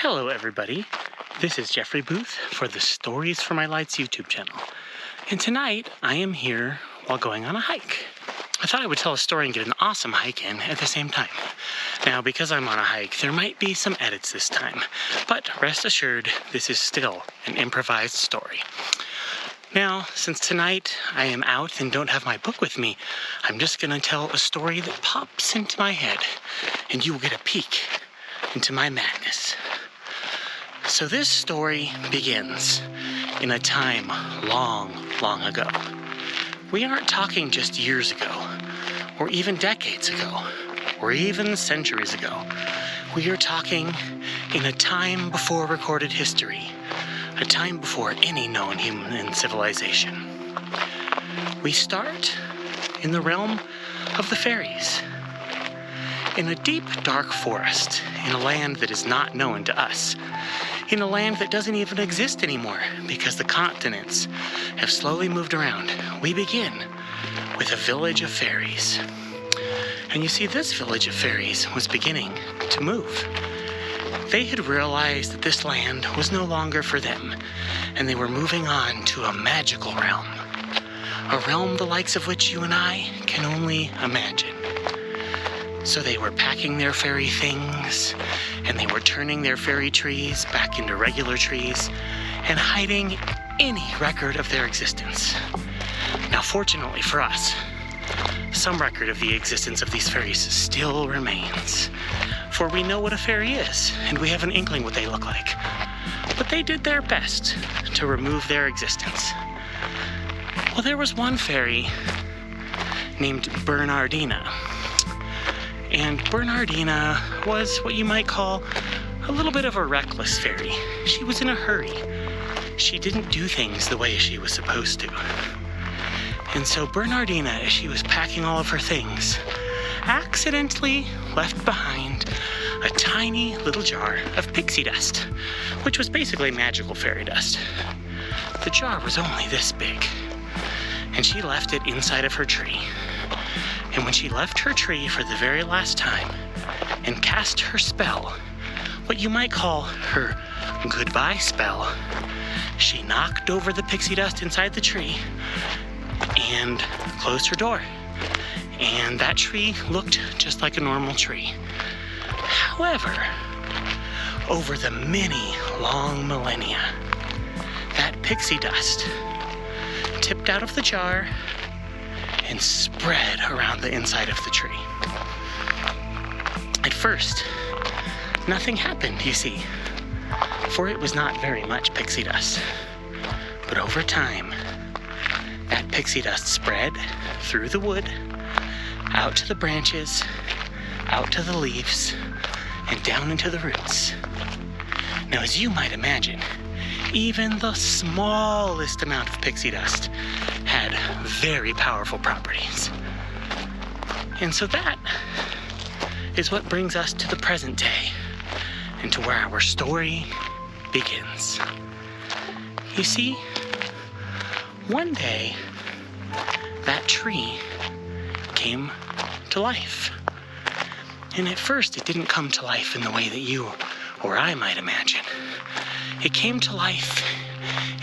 Hello everybody, this is Jeffrey Booth for the Stories for My Lights YouTube channel. And tonight I am here while going on a hike. I thought I would tell a story and get an awesome hike in at the same time. Now because I'm on a hike, there might be some edits this time, but rest assured this is still an improvised story. Now, since tonight I am out and don't have my book with me, I'm just going to tell a story that pops into my head, and you will get a peek into my madness. So this story begins in a time long, long ago. We aren't talking just years ago, or even decades ago, or even centuries ago. We are talking in a time before recorded history, a time before any known human civilization. We start in the realm of the fairies. In a deep, dark forest, in a land that is not known to us, in a land that doesn't even exist anymore because the continents have slowly moved around, we begin with a village of fairies. And you see, this village of fairies was beginning to move. They had realized that this land was no longer for them, and they were moving on to a magical realm. A realm the likes of which you and I can only imagine. So they were packing their fairy things, and they were turning their fairy trees back into regular trees, and hiding any record of their existence. Now, fortunately for us, some record of the existence of these fairies still remains. For we know what a fairy is, and we have an inkling what they look like. But they did their best to remove their existence. Well, there was one fairy named Bernardina. And Bernardina was what you might call a little bit of a reckless fairy. She was in a hurry. She didn't do things the way she was supposed to. And so Bernardina, as she was packing all of her things, accidentally left behind a tiny little jar of pixie dust, which was basically magical fairy dust. The jar was only this big, and she left it inside of her tree. And when she left her tree for the very last time and cast her spell, what you might call her goodbye spell, she knocked over the pixie dust inside the tree and closed her door. And that tree looked just like a normal tree. However, over the many long millennia, that pixie dust tipped out of the jar and spread around the inside of the tree. At first, nothing happened, you see, for it was not very much pixie dust. But over time, that pixie dust spread through the wood, out to the branches, out to the leaves, and down into the roots. Now, as you might imagine, even the smallest amount of pixie dust had very powerful properties. And so that is what brings us to the present day and to where our story begins. You see, one day that tree came to life. And at first it didn't come to life in the way that you or I might imagine. It came to life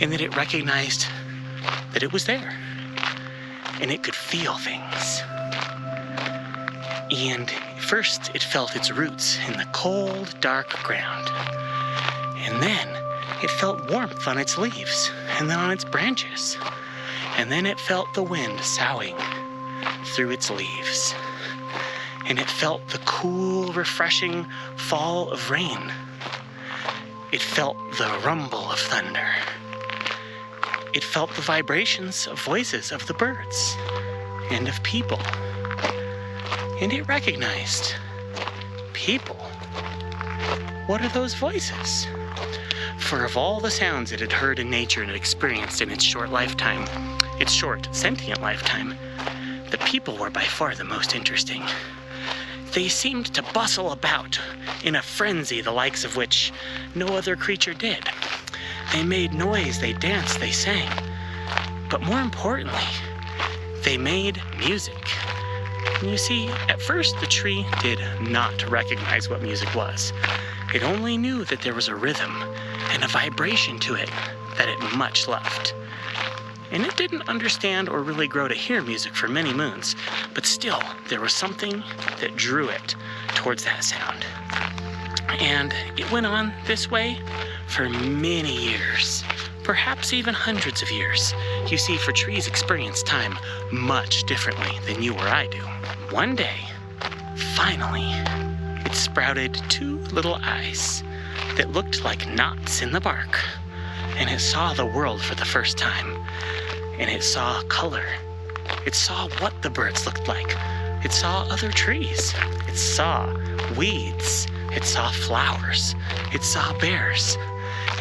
in that it recognized that it was there, and it could feel things. And first it felt its roots in the cold, dark ground. And then it felt warmth on its leaves, and then on its branches. And then it felt the wind soughing through its leaves. And it felt the cool, refreshing fall of rain. It felt the rumble of thunder. It felt the vibrations of voices of the birds and of people. And it recognized people. What are those voices? For of all the sounds it had heard in nature and experienced in its short lifetime, its short, sentient lifetime, the people were by far the most interesting. They seemed to bustle about in a frenzy the likes of which no other creature did. They made noise, they danced, they sang. But more importantly, they made music. And you see, at first the tree did not recognize what music was. It only knew that there was a rhythm and a vibration to it that it much loved. And it didn't understand or really grow to hear music for many moons, but still, there was something that drew it towards that sound. And it went on this way for many years, perhaps even hundreds of years. You see, for trees experience time much differently than you or I do. One day, finally, it sprouted two little eyes that looked like knots in the bark, and it saw the world for the first time. And it saw color. It saw what the birds looked like. It saw other trees. It saw weeds. It saw flowers. It saw bears.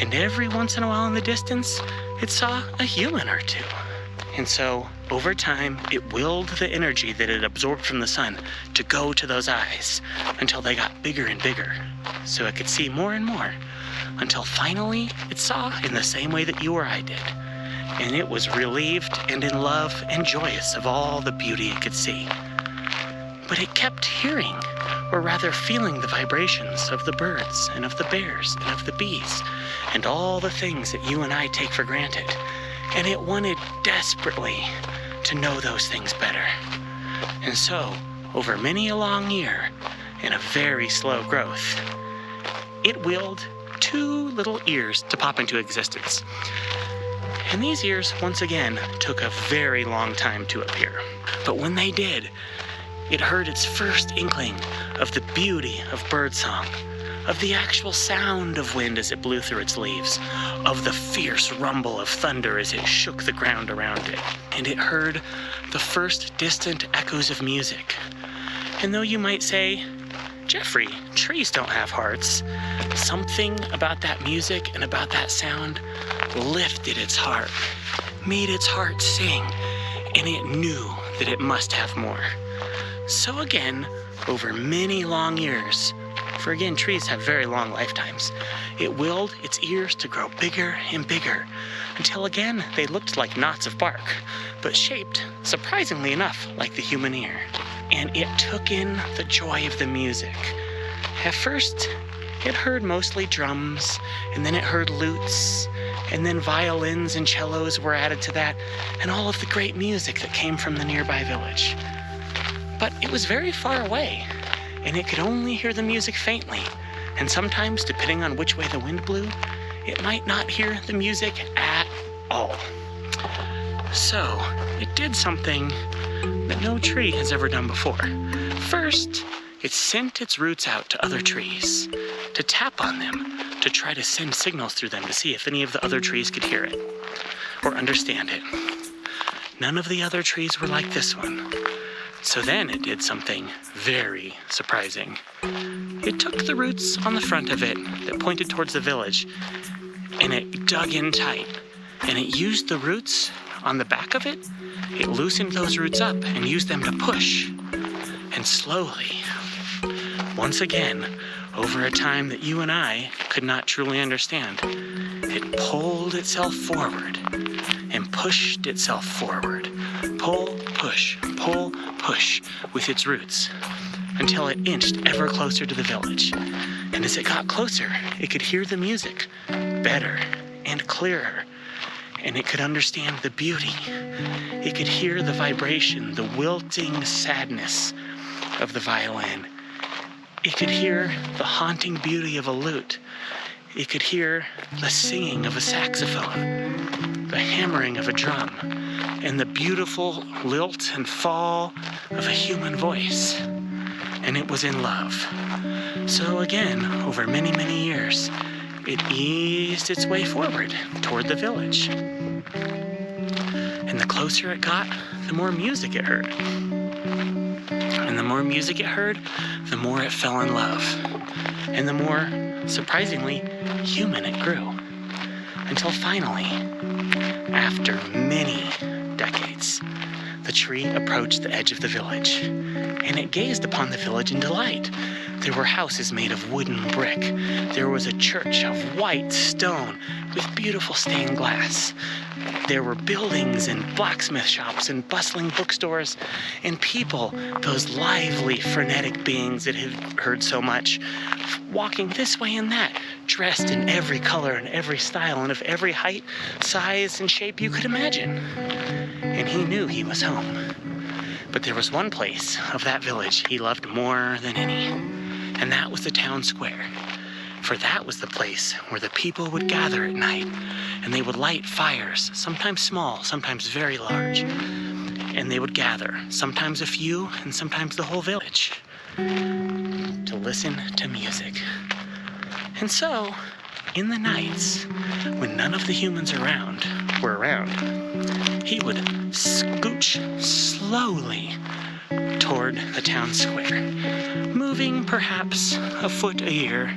And every once in a while in the distance, it saw a human or two. And so, over time, it willed the energy that it absorbed from the sun to go to those eyes until they got bigger and bigger, so it could see more and more, until finally it saw in the same way that you or I did. And it was relieved and in love and joyous of all the beauty it could see. But it kept hearing, or rather feeling, the vibrations of the birds and of the bears and of the bees and all the things that you and I take for granted. And it wanted desperately to know those things better. And so, over many a long year, in a very slow growth, it willed two little ears to pop into existence. And these ears, once again, took a very long time to appear. But when they did, it heard its first inkling of the beauty of birdsong, of the actual sound of wind as it blew through its leaves, of the fierce rumble of thunder as it shook the ground around it. And it heard the first distant echoes of music. And though you might say, Jeffrey, trees don't have hearts, something about that music and about that sound lifted its heart, made its heart sing, and it knew that it must have more. So again, over many long years, for again, trees have very long lifetimes, it willed its ears to grow bigger and bigger, until again they looked like knots of bark, but shaped, surprisingly enough, like the human ear. And it took in the joy of the music. At first, it heard mostly drums, and then it heard lutes, and then violins and cellos were added to that, and all of the great music that came from the nearby village. But it was very far away, and it could only hear the music faintly, and sometimes, depending on which way the wind blew, it might not hear the music at all. So, it did something that no tree has ever done before. First, it sent its roots out to other trees, to tap on them, to try to send signals through them to see if any of the other trees could hear it, or understand it. None of the other trees were like this one. So then it did something very surprising. It took the roots on the front of it that pointed towards the village, and it dug in tight, and it used the roots on the back of it. It loosened those roots up and used them to push. And slowly, once again, over a time that you and I could not truly understand, it pulled itself forward and pushed itself forward. Pull, push, with its roots, until it inched ever closer to the village. And as it got closer, it could hear the music better and clearer, and it could understand the beauty. It could hear the vibration, the wilting sadness of the violin. It could hear the haunting beauty of a lute. It could hear the singing of a saxophone, the hammering of a drum, and the beautiful lilt and fall of a human voice. And it was in love. So again, over many, many years, it eased its way forward toward the village. And the closer it got, the more music it heard. And the more music it heard, the more it fell in love. And the more, surprisingly, human it grew. Until finally, after many decades, the tree approached the edge of the village, and it gazed upon the village in delight. There were houses made of wood and brick. There was a church of white stone with beautiful stained glass. There were buildings and blacksmith shops and bustling bookstores and people, those lively, frenetic beings that had heard so much, walking this way and that, dressed in every color and every style and of every height, size, and shape you could imagine. And he knew he was home. But there was one place of that village he loved more than any, and that was the town square. For that was the place where the people would gather at night, and they would light fires, sometimes small, sometimes very large. And they would gather, sometimes a few, and sometimes the whole village, to listen to music. And so, in the nights, when none of the humans were around, he would scooch slowly toward the town square, moving perhaps a foot a year,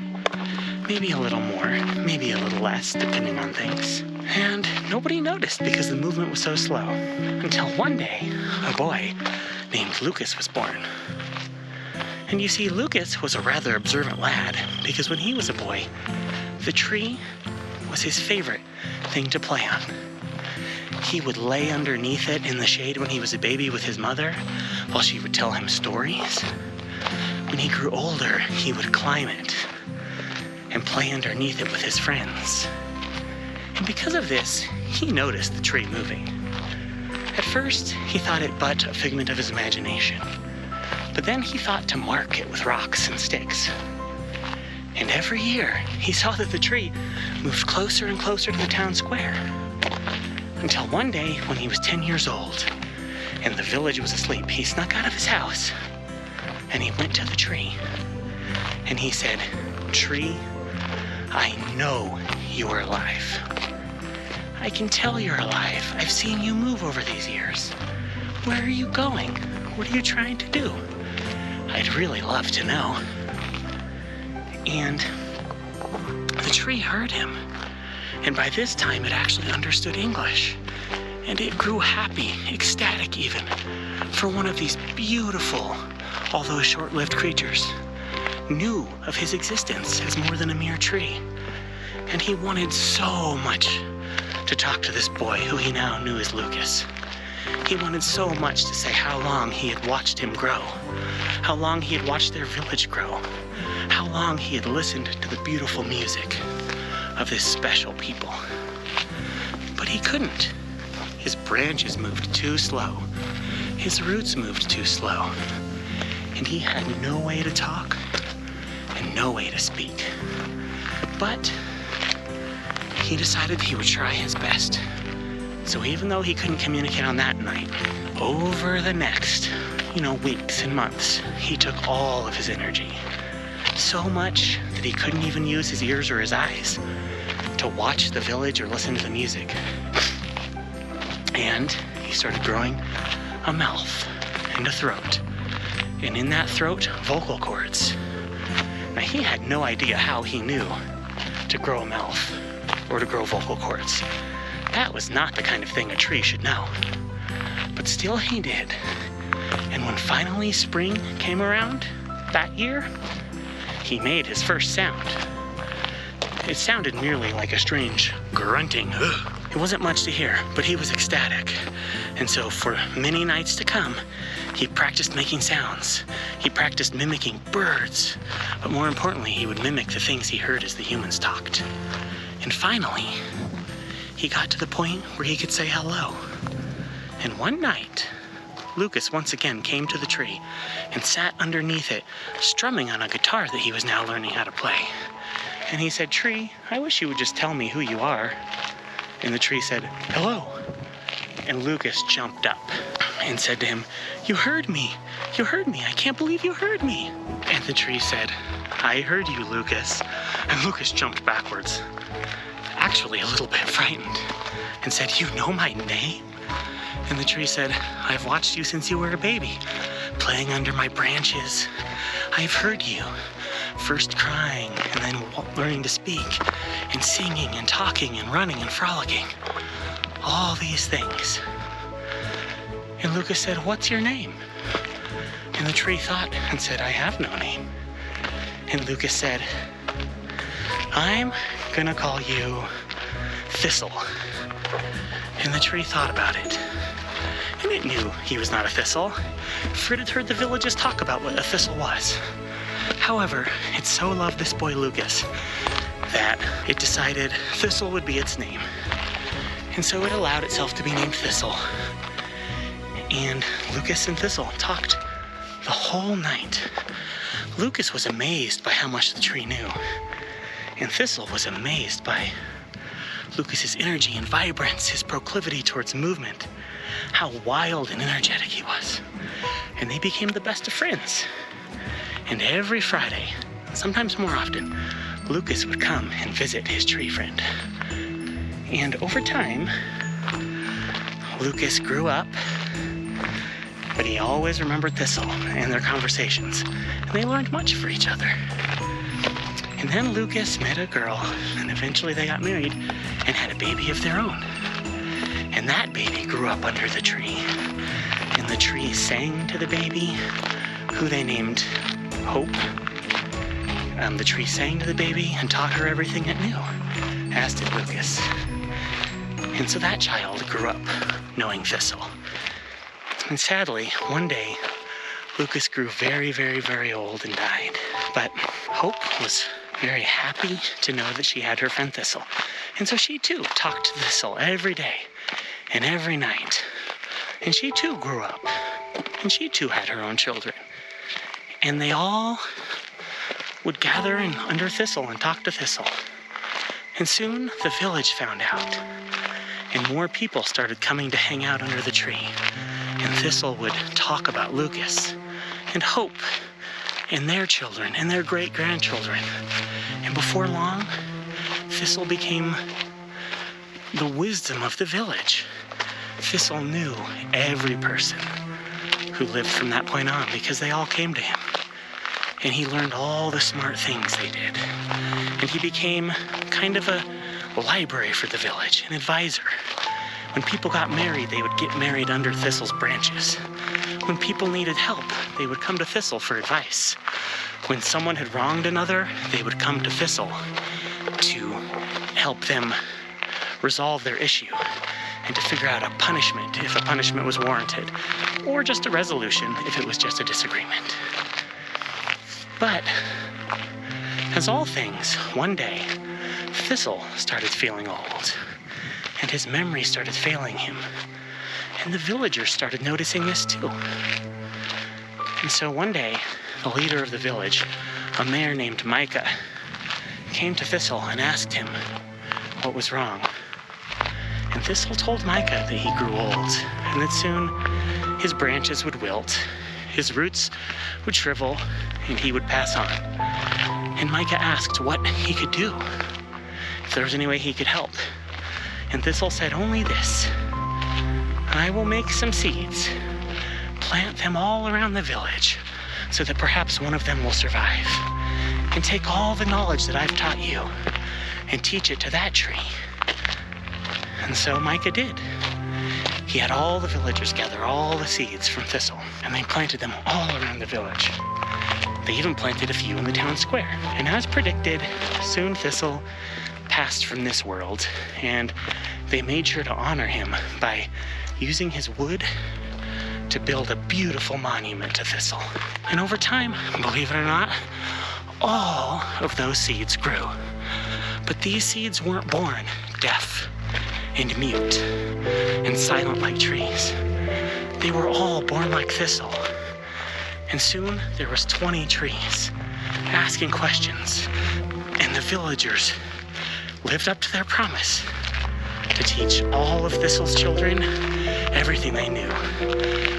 maybe a little more, maybe a little less, depending on things. And nobody noticed because the movement was so slow, until one day, a boy named Lucas was born. And you see, Lucas was a rather observant lad, because when he was a boy, the tree was his favorite thing to play on. He would lay underneath it in the shade when he was a baby with his mother, while she would tell him stories. When he grew older, he would climb it and play underneath it with his friends. And because of this, he noticed the tree moving. At first, he thought it but a figment of his imagination, but then he thought to mark it with rocks and sticks. And every year, he saw that the tree moved closer and closer to the town square. Until one day, when he was 10 years old, and the village was asleep, he snuck out of his house, and he went to the tree, and he said, "Tree, I know you're alive. I can tell you're alive. I've seen you move over these years. Where are you going? What are you trying to do? I'd really love to know." And the tree heard him. And by this time, it actually understood English. And it grew happy, ecstatic even, for one of these beautiful, although short-lived creatures, knew of his existence as more than a mere tree. And he wanted so much to talk to this boy who he now knew as Lucas. He wanted so much to say how long he had watched him grow, how long he had watched their village grow, how long he had listened to the beautiful music of this special people. But he couldn't. His branches moved too slow. His roots moved too slow. And he had no way to talk and no way to speak. But he decided he would try his best. So even though he couldn't communicate on that night, over the next, weeks and months, he took all of his energy. So much that he couldn't even use his ears or his eyes to watch the village or listen to the music. And he started growing a mouth and a throat. And in that throat, vocal cords. Now, he had no idea how he knew to grow a mouth or to grow vocal cords. That was not the kind of thing a tree should know. But still he did. And when finally spring came around that year, he made his first sound. It sounded merely like a strange grunting. It wasn't much to hear, but he was ecstatic. And so for many nights to come, he practiced making sounds. He practiced mimicking birds. But more importantly, he would mimic the things he heard as the humans talked. And finally, he got to the point where he could say hello. And one night, Lucas once again came to the tree and sat underneath it, strumming on a guitar that he was now learning how to play. And he said, "Tree, I wish you would just tell me who you are." And the tree said, "Hello." And Lucas jumped up and said to him, "You heard me. You heard me. I can't believe you heard me." And the tree said, "I heard you, Lucas." And Lucas jumped backwards, actually a little bit frightened, and said, "You know my name?" And the tree said, "I've watched you since you were a baby, playing under my branches. I've heard you, first crying and then learning to speak, and singing and talking and running and frolicking. All these things." And Lucas said, "What's your name?" And the tree thought and said, "I have no name." And Lucas said, "I'm gonna call you Thistle." And the tree thought about it. And it knew he was not a thistle, for it had heard the villagers talk about what a thistle was. However, it so loved this boy Lucas that it decided Thistle would be its name. And so it allowed itself to be named Thistle. And Lucas and Thistle talked the whole night. Lucas was amazed by how much the tree knew. And Thistle was amazed by Lucas's energy and vibrance, his proclivity towards movement, how wild and energetic he was. And they became the best of friends. And every Friday, sometimes more often, Lucas would come and visit his tree friend. And over time, Lucas grew up, but he always remembered Thistle and their conversations, and they learned much for each other. And then Lucas met a girl, and eventually they got married and had a baby of their own. And that baby grew up under the tree, and the tree sang to the baby, who they named Hope. The tree sang to the baby and taught her everything it knew, as did Lucas. And so that child grew up knowing Thistle. And sadly, one day, Lucas grew very, very, very old and died. But Hope was very happy to know that she had her friend Thistle. And so she too talked to Thistle every day and every night. And she too grew up. And she too had her own children. And they all would gather under Thistle and talk to Thistle. And soon the village found out. And more people started coming to hang out under the tree. And Thistle would talk about Lucas and Hope and their children and their great-grandchildren. And before long, Thistle became the wisdom of the village. Thistle knew every person who lived from that point on because they all came to him. And he learned all the smart things they did. And he became kind of a library for the village, an advisor. When people got married, they would get married under Thistle's branches. When people needed help, they would come to Thistle for advice. When someone had wronged another, they would come to Thistle to help them resolve their issue and to figure out a punishment if a punishment was warranted, or just a resolution if it was just a disagreement. But, as all things, one day, Thistle started feeling old, and his memory started failing him, and the villagers started noticing this too. And so one day, the leader of the village, a mayor named Micah, came to Thistle and asked him what was wrong. And Thistle told Micah that he grew old, and that soon his branches would wilt, his roots would shrivel, and he would pass on. And Micah asked what he could do, if there was any way he could help. And Thistle said only this: I will make some seeds, plant them all around the village, so that perhaps one of them will survive, and take all the knowledge that I've taught you and teach it to that tree. And so Micah did. He had all the villagers gather all the seeds from Thistle, and they planted them all around the village. They even planted a few in the town square. And as predicted, soon Thistle passed from this world, and they made sure to honor him by using his wood to build a beautiful monument to Thistle. And over time, believe it or not, all of those seeds grew. But these seeds weren't born deaf and mute and silent like trees. They were all born like Thistle. And soon there was 20 trees asking questions, and the villagers lived up to their promise to teach all of Thistle's children everything they knew.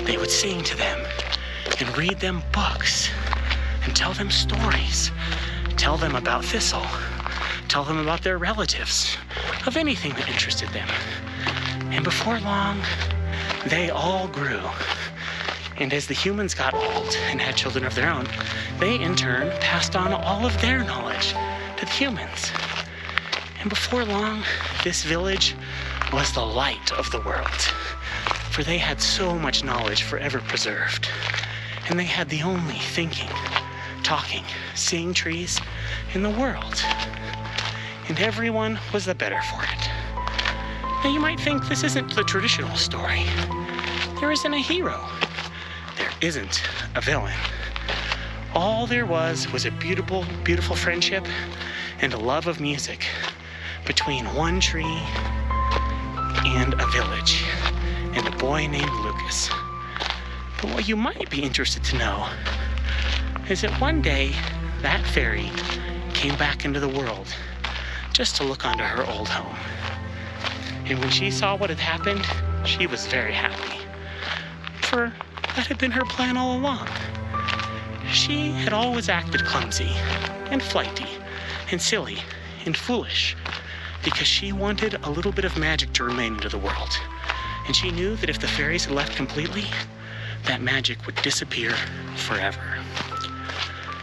They would sing to them and read them books and tell them stories, tell them about Thistle, tell them about their relatives, of anything that interested them. And before long, they all grew. And as the humans got old and had children of their own, they in turn passed on all of their knowledge to the humans. And before long, this village was the light of the world, for they had so much knowledge forever preserved. And they had the only thinking, talking, seeing trees in the world. And everyone was the better for it. Now you might think this isn't the traditional story. There isn't a hero. There isn't a villain. All there was a beautiful, beautiful friendship and a love of music between one tree and a village and a boy named Lucas. But what you might be interested to know is that one day that fairy came back into the world just to look onto her old home. And when she saw what had happened, she was very happy. For that had been her plan all along. She had always acted clumsy and flighty and silly and foolish because she wanted a little bit of magic to remain into the world. And she knew that if the fairies had left completely, that magic would disappear forever.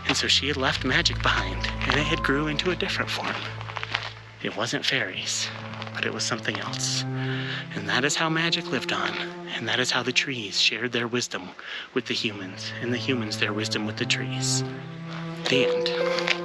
And so she had left magic behind, and it had grew into a different form. It wasn't fairies, but it was something else. And that is how magic lived on, and that is how the trees shared their wisdom with the humans, and the humans their wisdom with the trees. The end.